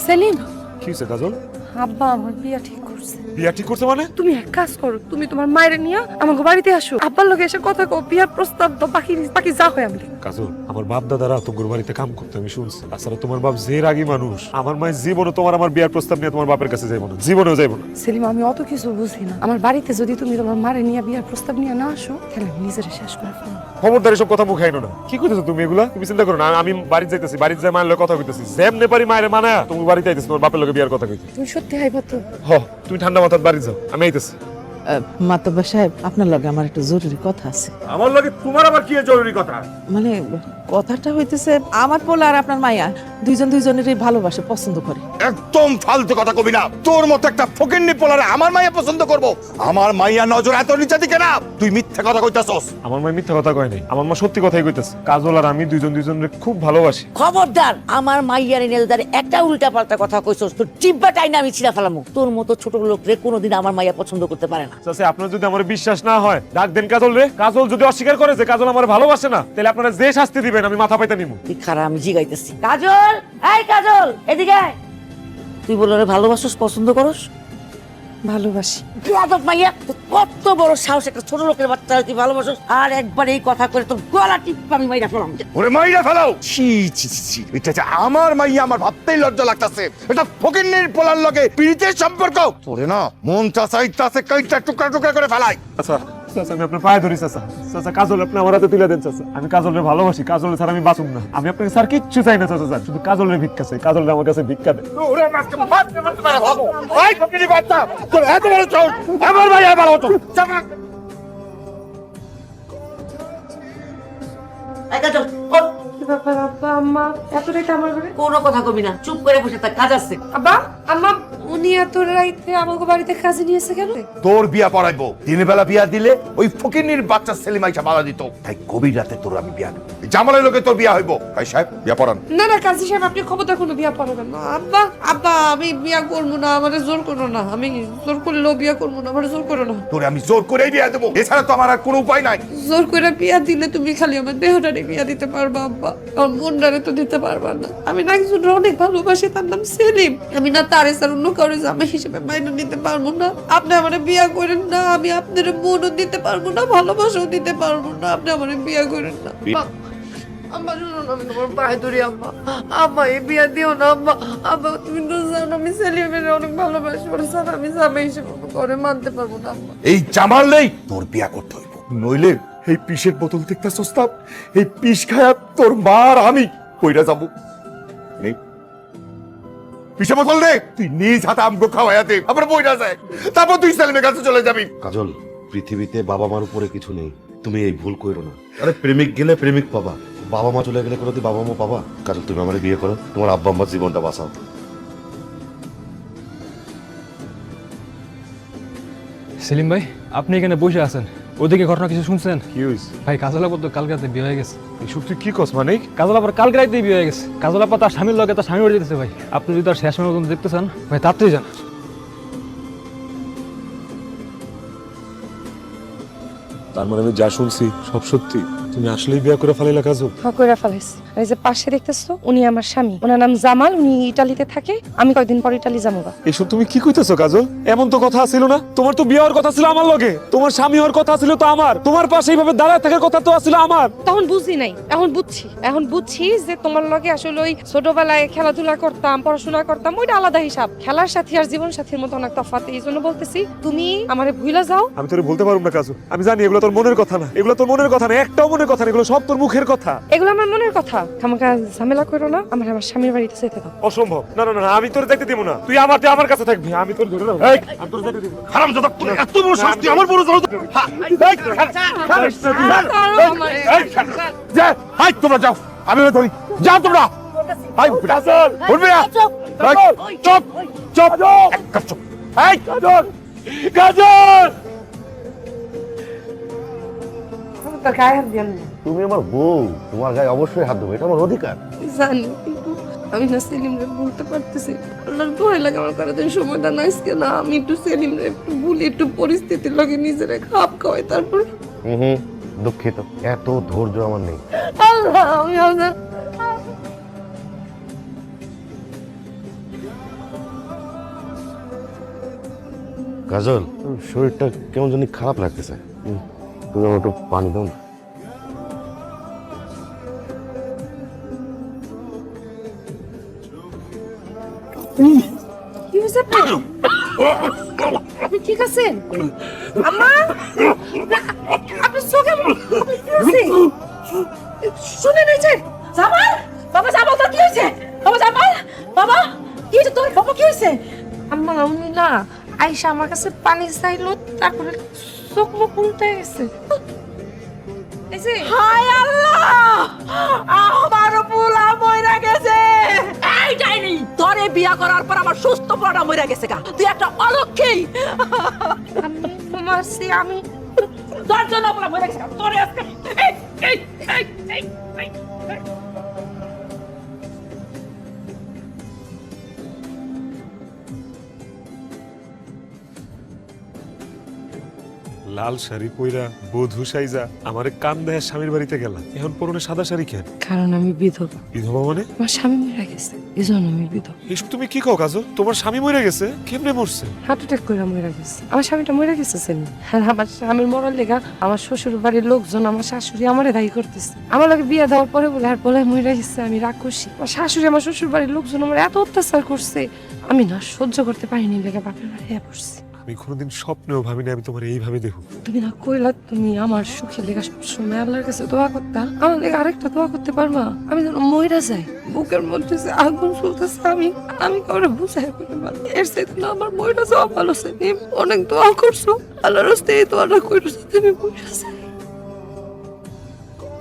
সেলিম, কি হয়েছে কাজল? আব্বা আমার বিয়া ঠিক করছে। বিয়া ঠিক করছে মানে? তুমি এক কাজ করো, তুমি তোমার মায়ের নিয়ে আমাকে বাড়িতে আসো, আব্বার লগে এসে কথা কও, বিয়ার প্রস্তাব তো বাকি বাকি যা হয় আমি। কাজল, আমার বাপ দাদারা তোমার বাড়িতে কাম করতে আমি শুনছি। তাছাড়া তোমার বাপ যে রাগী মানুষ, আমার মায়ের জীবনে তোমার আমার বিয়ার প্রস্তাব নিয়ে তোমার বাপের কাছে যাইবো না, জীবনেও যাইবো না। সেলিম, আমি অত কিছু বুঝি না। আমার বাড়িতে যদি তুমি তোমার মারে নিয়ে বিয়ার প্রস্তাব নিয়ে না আসো, তাহলে আমি নিজের শেষ করে ফেলবো। খবরদারি সব কথা মুখে আইনো না। কি কইতেছো তুমি এগুলা? তুমি চিন্তা করো না, আমি বাড়িতে যাইতেছি, বাড়িতে যাই মায়ের লগে কথা কইতেছি, যেমনে পারি মায়ের মানা তুমি বাড়িতে আইতেছি, তোমার বাপের লগে বিয়ার কথা কইতে। তুমি সত্যি আইবা তো? হ, তুমি ঠান্ডা মাথায় বাড়ি যাও, আমি আইতেছি। মাতব্বর সাহেব, আপনার লগে আমার একটা জরুরি কথা আছে। আমার লগে তোমার আবার কি জরুরি কথা? মানে কথাটা হইতেছে, আমার পোলা আর আপনার মাইয়া দুইজনেরই ভালোবাসে, পছন্দ করে। একদম ফালতু কথা কবি না। তোর মতো একটা ফকিন্নি পোলারে আমার মাইয়া পছন্দ করব? আমার মাইয়া নজর এত নিচে দিকে না, তুই মিথ্যা কথা কইতাছস। আমার মা মিথ্যা কথা কয় নাই, আমার মা সত্যি কথাই কইতেছে। কাজল আর আমি দুইজনের খুব ভালোবাসি। খবরদার আমার মাইয়ার নেলদারে একটা উল্টা পাল্টা কথা কইছস, তোর জিব্বা টাইনা আমি ছিড়া ফেলামু। তোর মতো ছোট লোকরে কোনোদিন আমার মাইয়া পছন্দ করতে পারে না। চাচা, আপনার যদি আমার বিশ্বাস না হয়, ডাক দেন কাজল রে। কাজল যদি অস্বীকার করে যে কাজল আমার ভালোবাসে না, তাহলে আপনারা যে শাস্তি দিবেন আমি মাথা পাইতে নিমু। তুই খারাপ, আমি জিগাইতেছি। কাজল, এই কাজল, এদিকে আয়। তুই বল রে ভালোবাসস, পছন্দ করস? ভালোবাসি। বেয়াদব মাইয়া, তোর কত বড় সাহস, একটা ছোট লোকের বাচ্চা তুই ভালোবাসস? আর একবার এই কথা করে তোর গলা টিপা আমি মাইরা ফেলাম। ওরে মাইয়া ফেলাও। ছি ছি ছি, এটা যে আমার মাইয়া, আমার ভাবতেই লজ্জা লাগতাছে। এটা ফকিন্নির পোলার লগে প্রীতির সম্পর্ক। তোরে না মন চাইতাছে কয়টা টুকরা টুকরা করে ফেলাই। আচ্ছা চাচা, আমি আপনার পায়ে ধরি চাচা। চাচা, কাজল আপনি আমার হাতে তুলে দেন চাচা। আমি কাজলের ভালোবাসি, কাজলের ছাড়া আমি বাঁচুম না। আমি আপনাকে স্যার কিচ্ছু চাই না চাচা, শুধু কাজলের ভিক্ষা চাই। কাজলের আমার কাছে ভিক্ষা দেন। ওরে মারতে মারতে মারতে মারা ভাবো। ওই ফকিন্নি বাচ্চা, তোর এত বড় চোখ, আমার মাইয়া ভালো হতো। চাপা। এই কাজল, ওঠ। কি ব্যাপার আব্বা, আম্মা এত রাইতে আমার ঘরে? কোনো কথা কবি না, চুপ করে বসে থাক, কাজ আছে। আব্বা, আম্মা, উনি এত রাইতে আমাকে বাড়িতে কাজে নিয়েছে কেন? তোর বিয়া পড়াইবো। দিনের বেলা বিয়া দিলে ওই ফকিন্নির বাচ্চা সেলিম আইসা বাধা দিত, তাই গভীর রাতে তোর আমি বিয়া দেব। জামালের লোকে তোর বিয়া হইব। কাই সাহেব, বিয়া পড়ান। না না কাজী সাহেব, আপনি খবরদার কোনো বিয়া পড়াবেন না। আব্বা, আব্বা, আমি বিয়া করবো না, আমারে জোর করো না। আমি জোর করলেও বিয়া করবো না, আমারে জোর করো না। তোরে আমি জোর করেই বিয়া দেবো, এছাড়া তো আমার আর কোনো উপায় নাই। জোর করে বিয়া দিলে তুমি খালি আমার দেহটারে বিয়া দিতে পারবা আব্বা, আমার মনটারে তো দিতে পারবা না। আমি না একজনের অনেক ভালোবাসি, তার নাম সেলিম। আমি না তারে স্যার অন্য কারো জামাই হিসেবে মাইনে নিতে পারবো না। আপনি আমার বিয়া করেন না, আমি আপনার মনও দিতে পারবো না, ভালোবাসাও দিতে পারবো না। আপনি আমার বিয়া করেন না। আম্মা শুনুন, আমি তোমার পায়ে ধরি আম্মা। আম্মা এই বিয়া দিও না আম্মা। আম্মা তুমি তো জানো আমি সেলিমের অনেক ভালোবাসি, ওর স্যার আমি জামাই হিসেবে করে মানতে পারবো না আম্মা। এই জামাল নেই, তোর বিয়া করতে হইব, নইলে এই পিসের বোতল দেখতে সস্তাব, এই পিস খায়া তোর মার আমি কইরা যাবো। নেই পিসের বোতল দে, তুই নিজ হাতে আমগো খাওয়াইয়া দে, আবার বইরা যায়, তারপর তুই সেলিমের কাছে চলে যাবি। কাজল, পৃথিবীতে বাবা মার উপরে কিছু নেই, তুমি এই ভুল কইরো না। আরে প্রেমিক গেলে প্রেমিক পাবা, বাবা মা চলে গেলে কোনোদিন বাবা মা পাবা? কাজল, তুমি আমার বিয়ে করো, তোমার আব্বা আম্মার জীবনটা বাঁচাও। সেলিম ভাই, আপনি এখানে বসে আছেন, ওদিকে ঘটনা কিছু শুনছেন? কি হইছে ভাই, কাজল আপা তো কালকে রাতে বিয়ে হয়ে গেছে। এইসব তুই কি কস? মানে কাজল আপার কালকে রাতে বিয়ে হয়ে গেছে। কাজল আপা তার স্বামীর লগে তার স্বামী বাড়ি যেতেছে ভাই। আপনি যদি তার শেষ মতো দেখতে চান ভাই, তাড়াতাড়ি যান। তার মানে আমি যা শুনছি সব সত্যি? তুমি আসলেই বিয়া করে ফেলাইলা কাজল? কইরা ফেলাইছি। এই যে পাশে দেখতেছো, উনি আমার স্বামী, ওনার নাম জামাল, উনি ইটালিতে থাকে। আমি কয়েকদিন পর ইটালি যাবো। এসব তুমি কি কইতেছো কাজল? এমন তো কথা ছিল না। তোমার তো বিয়ে হওয়ার কথা ছিল আমার লগে, তোমার স্বামী হওয়ার কথা ছিল তো আমার, তোমার পাশে এইভাবে দাঁড়ায় থাকার কথা তো ছিল আমার। তখন বুঝি নাই, এখন বুঝছি। এখন বুঝছি যে তোমার লগে আসলে ওই ছোটবেলায় খেলাধুলা করতাম, পড়াশোনা করতাম, ওইটা আলাদা হিসাব। খেলার সাথী আর জীবন সাথীর মতো অনেক তফাৎ। এই জন্য বলতেছি তুমি আমারে ভুইলা যাও। আমি তোরে বলতে পারবো না কাজল, আমি জানি এগুলো তোর মনের কথা না, এগুলো তোর মনের কথা না, একটাও মনের কথা না, এগুলো সব তোর মুখের কথা। এগুলো আমার মনের কথা। আমাকে ঝামেলা করো না, আমার স্বামীর বাড়িতে যেতে দাও। অসম্ভব। না না না, আমি তোর দেখতে দিব না। তুই আমার কাছে থাকবি, আমি তোর ধরে এই আমি তোর যেতে দিব না। হারামজাদা, এত বড় শাস্তি আমার বড় জল। হাই তোমরা যাও, আমি ধরি, যাও তোমরা। হাই উঠবে না, চুপ চুপ এক কাপ চুপ। এই কাজল, কাজল, তার গায়ে হাত দিয়েন না। তুমি আমার বউ, তোমার গায়ে অবশ্যই হাত দেবো, এটা আমার অধিকার। জানি, কিন্তু আমি না সেলিমরে বলতে পারতেছি। আল্লাহর দোহাই লাগে, আমার কারণে সময়টা নাইস কেন। আমি একটু সেলিমরে একটু ভুলি, একটু পরিস্থিতির লগে নিজেরে খাপ খাওয়াই, তারপর দুঃখিত, এত ধৈর্য আমার নেই। আল্লাহ, আমি কাজল শরীরটা কেমন জানি খারাপ লাগতেছে তুমি আমার একটু পানি দাও না। কি হয়েছে আপনার? আপনি ঠিক আছেন? আম্মা, আপনার চোখে শুনে নিয়েছে? জামাল, বাবা জামাল তো কি হয়েছে? বাবা জামাল, বাবা কি হয়েছে তোর? বাবা কি হয়েছে? আম্মা উনি না আইসা আমার কাছে পানি চাইলো, তারপরে চোখ মুখ উল্টে গেছে। এই যে হায় আল্লাহ, আমার পোলা মইরা গেছে। এই ডাইনি, তোরে বিয়া করার পর আমার সুস্থ পোলাটা মইরা গেছে গা। তুই একটা অলক্ষী। আমি মারছি, আমি তোর জন্য পোলা মইরা গেছে গা। তোরে আজকে এই, এই, এই, এই, এই, এই। লাল শাড়ি পইরা বধূ সাইজা আমারে কান দেয় স্বামীর বাড়িতে গেলাম, এখন পরনে সাদা শাড়ি কেন? কারণ আমি বিধবা। বিধবা মানে? আমার স্বামী মরে গেছে, এই জন্য আমি বিধবা। এসব তুমি কি কও কাজল? তোমার স্বামী মরে গেছে? কেমনে মরছে? হার্ট অ্যাটাক করে মরে গেছে। আমার স্বামীটা মরে গেছে সেদিন। আর আমার স্বামীর মরার লেগা আমার শ্বশুর বাড়ির লোকজন, আমার শাশুড়ি আমারে দায়ী করতেছে। আমার লগে বিয়ে দেওয়ার পরে বলে আর বলে মরে গেছে, আমি রাক্ষসী। আমার শাশুড়ি আমার শ্বশুর বাড়ির লোকজন আমার এত অত্যাচার করছে, আমি না সহ্য করতে পারিনি, লেগে বাপের বাড়ি পড়ছি। আমি কোনোদিন স্বপ্নেও ভাবিনি আমি তোমার এইভাবে দেখো। তুমি না কইলা তুমি আমার সুখের লেগা সবসময় আল্লাহর কাছে দোয়া করতা, আমার লেগে আরেকটা দোয়া করতে পারবা? আমি যেন মইরা যাই, বুকের মধ্যে যে আগুন চলতেছে, আমি কাউরে বুঝাই করতে পারি। এর সাথে না আমার মইরা যাওয়া ভালো। সেদিন অনেক দোয়া করছো, আল্লাহর রাস্তে এই দোয়াটা কইরছো, তুমি মইরা যাই।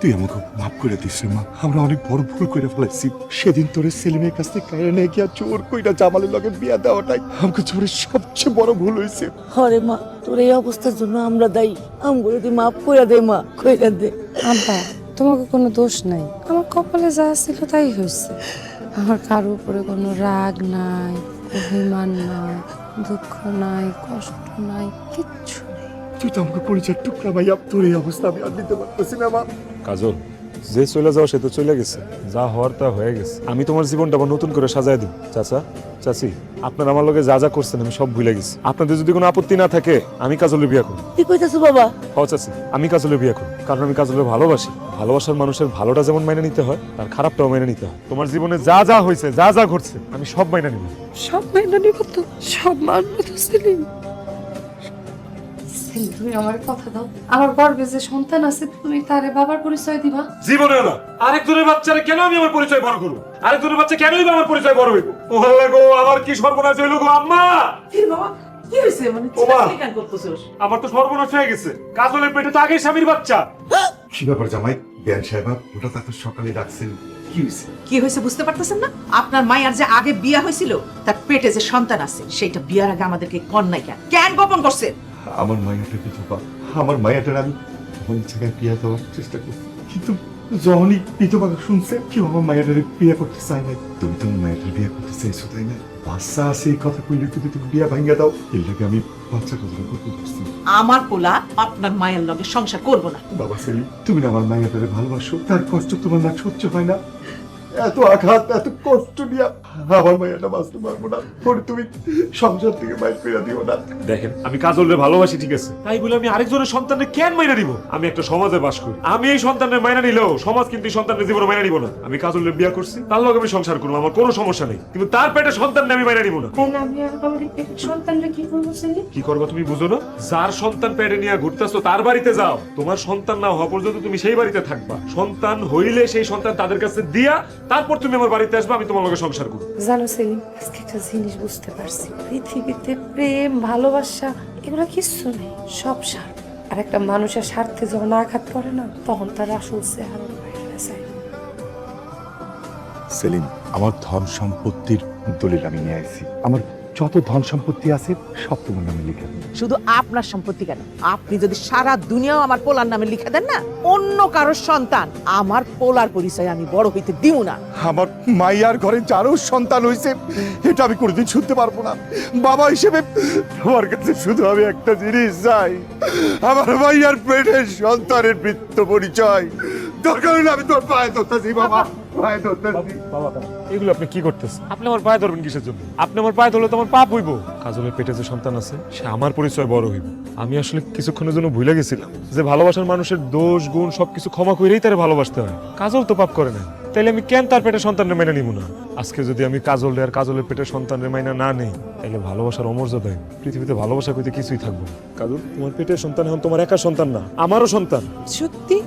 তুই আমাকে মাফ করে দিস রে মা, আমরা অনেক বড় ভুল করে ফেলেছি। সেদিন তোরে সেলিমের কাছ থেকে কারণে নিয়ে গিয়া জোর কইরা জামালের লগে বিয়া দেওয়াটাই আমাকে জোরের সবচেয়ে বড় ভুল হয়েছে। হরে মা, তোর এই অবস্থার জন্য আমরা দায়ী। আমগুলো তুই মাফ করে দে মা, কইরা দে। আব্বা, তোমাকে কোনো দোষ নাই, আমার কপালে যা ছিল তাই হয়েছে। আমার কারো উপরে কোনো রাগ নাই, অভিমান নাই, দুঃখ নাই, কষ্ট নাই, কিচ্ছু নেই। তুই তো আমাকে পরিচয় টুকরা ভাইয়া, তোর এই অবস্থা আমি আর নিতে পারতেছি না মা। কাজল, যে চলে যাওয়া সে তো চলে গেছে, যা হওয়ার তা হয়ে গেছে। আমি তোমার জীবনটা আবার নতুন করে সাজায় দিই। চাচা, চাচি, আপনার আমার লগে যা যা করছেন আমি সব ভুলে গেছি। আপনাদের যদি কোনো আপত্তি না থাকে আমি কাজলের বিয়ে করব। কি কইতাছো বাবা? হ চাচি, আমি কাজলের বিয়ে করব, কারণ আমি কাজলের ভালোবাসি। ভালোবাসার মানুষের ভালোটা যেমন মেনে নিতে হয়, তার খারাপটাও মেনে নিতে হয়। তোমার জীবনে যা যা হয়েছে, যা যা ঘটছে, আমি সব মেনে নিব। সব মাইনা নিব তো, সব মানবো তো সেলিম। তুমি আমার কথা দাও, আমার গর্বে যে সন্তান আছে তুমি তারে বাবার পরিচয় দিবা? জীবনে না। আরেকজনের বাচ্চারে কেন আমি আমার পরিচয় বড় করব? আরেকজনের বাচ্চা কেনই বা আমার পরিচয় বড় হইব? ও আল্লাহ গো, আমার কি সর্বনাশ হইল গো আম্মা! কি বাবা কি হয়েছে? মানে ওমা! চিল্লাচিল্লি কেন করতেছিস? আমার তো সর্বনাশ হয়ে গেছে। কাজলের পেটে তো আগেই স্বামীর বাচ্চা। কি ব্যাপার জামাই? বেন সাহেব হঠাৎ এত সকালে ডাকছেন, কি হয়েছে? কি হয়েছে বুঝতে পারতেছেন না? আপনার মায়ের যে আগে বিয়া হয়েছিল, তার পেটে যে সন্তান আছে, সেইটা বিয়ার আগে আমাদেরকে কন নাই কেন? কেন গোপন করছেন? আমার মায়াটা বিধবা, আমার মায়াটার আমি অনেক জায়গায় বিয়া দেওয়ার চেষ্টা করছি, কিন্তু যখনই বিধবা শুনছে কেউ আমার মায়াটার বিয়ে করতে চায় না। তুমি তো মায়াটার বিয়ে করতে চাইছো তাই না? বাচ্চা আছে এই কথা কইলে যদি তুমি বিয়া ভাঙ্গা দাও, এর লাগে আমি বাচ্চা কথা করতে পারছি। আমার পোলা আপনার মায়ের লগে সংসার করব না। বাবা সেলিম, তুমি না আমার মায়াটারে ভালোবাসো, তার কষ্ট তোমার না সহ্য হয় না? এত আঘাত, এত কষ্ট নিয়ে আমার মায়াটা বাঁচতে পারবো না। পরে তুমি সংসার থেকে বাইর করে দিও না। দেখেন, আমি কাজলের ভালোবাসি ঠিক আছে, তাই বলে আমি আরেকজনের সন্তানের কেন মাইনা দিব? আমি একটা সমাজে বাস করি, আমি এই সন্তানের মাইনা নিলেও সমাজ কিন্তু এই সন্তানের জীবনে মাইনা নিব না। আমি কাজলের বিয়ে করছি, তার লগে আমি সংসার করবো, আমার কোনো সমস্যা নেই, কিন্তু তার পেটে সন্তান আমি মাইনা নিব না। তাহলে আমি আর আমার সন্তানরা কি করবো সেলিম? কি করবা তুমি বুঝো না? যার সন্তান পেটে নিয়ে ঘুরতেছো তার বাড়িতে যাও। তোমার সন্তান না হওয়া পর্যন্ত তুমি সেই বাড়িতে থাকবা। সন্তান হইলে সেই সন্তান তাদের কাছে দিয়া তারপর তুমি আমার বাড়িতে আসবে, আমি তোমার লগে সংসার করবো। জানো সেলিম, আজকে একটা জিনিস বুঝতে পারছি, পৃথিবীতে প্রেম ভালোবাসা এগুলো কিচ্ছু নেই, সব স্বার্থ। আর একটা মানুষের স্বার্থে যখন আঘাত পড়ে না, তখন তার আসল চেহারা বাইরে যায়। সেলিম, আমার ধন সম্পত্তির দলিল আমি নিয়ে আসছি। আমার যত ধন সম্পত্তি আছে সব তোমার নামে লিখে দিন। শুধু আপনার সম্পত্তি কেন, আপনি যদি সারা দুনিয়াও আমার পোলার নামে লিখে দেন না, অন্য কারোর সন্তান আমার পোলার পরিচয় আমি বড় হইতে দিব না। আমার মাইয়ার ঘরে যারও সন্তান হয়েছে এটা আমি কোনোদিন শুনতে পারবো না। বাবা হিসেবে তোমার কাছে শুধু আমি একটা জিনিস চাই, আমার মাইয়ার পেটের সন্তানের বৃত্ত পরিচয় দরকার হলে আমি তোর পায়ে ধরতেছি বাবা, পায়ে ধরতেছি। বাবা এগুলো আপনি কি করতেছেন? আপনি আমার পায়ে ধরবেন কিসের জন্য? আপনি আমার পায়ে ধরলে তো আমার পাপ হইব। কাজলের পেটে যে সন্তান আছে সে আমার পরিচয় বড় হইব। আমি আসলে কিছুক্ষণের জন্য ভুলে গেছিলাম যে ভালোবাসার মানুষের দোষ গুণ সবকিছু ক্ষমা করেই তারে ভালোবাসতে হয়। কাজল তো পাপ করে না, তাইলে আমি কেন তার পেটে সন্তানের মাইনা নিব না? আজকে যদি আমি কাজল আর কাজলের পেটে সন্তানের মাইনা না নেই, তাহলে ভালোবাসার অমর্যাদায় পৃথিবীতে ভালোবাসা কইতে কিছুই থাকবো না। কাজল, তোমার পেটের সন্তান এখন তোমার একা সন্তান না, আমারও সন্তান। সত্যি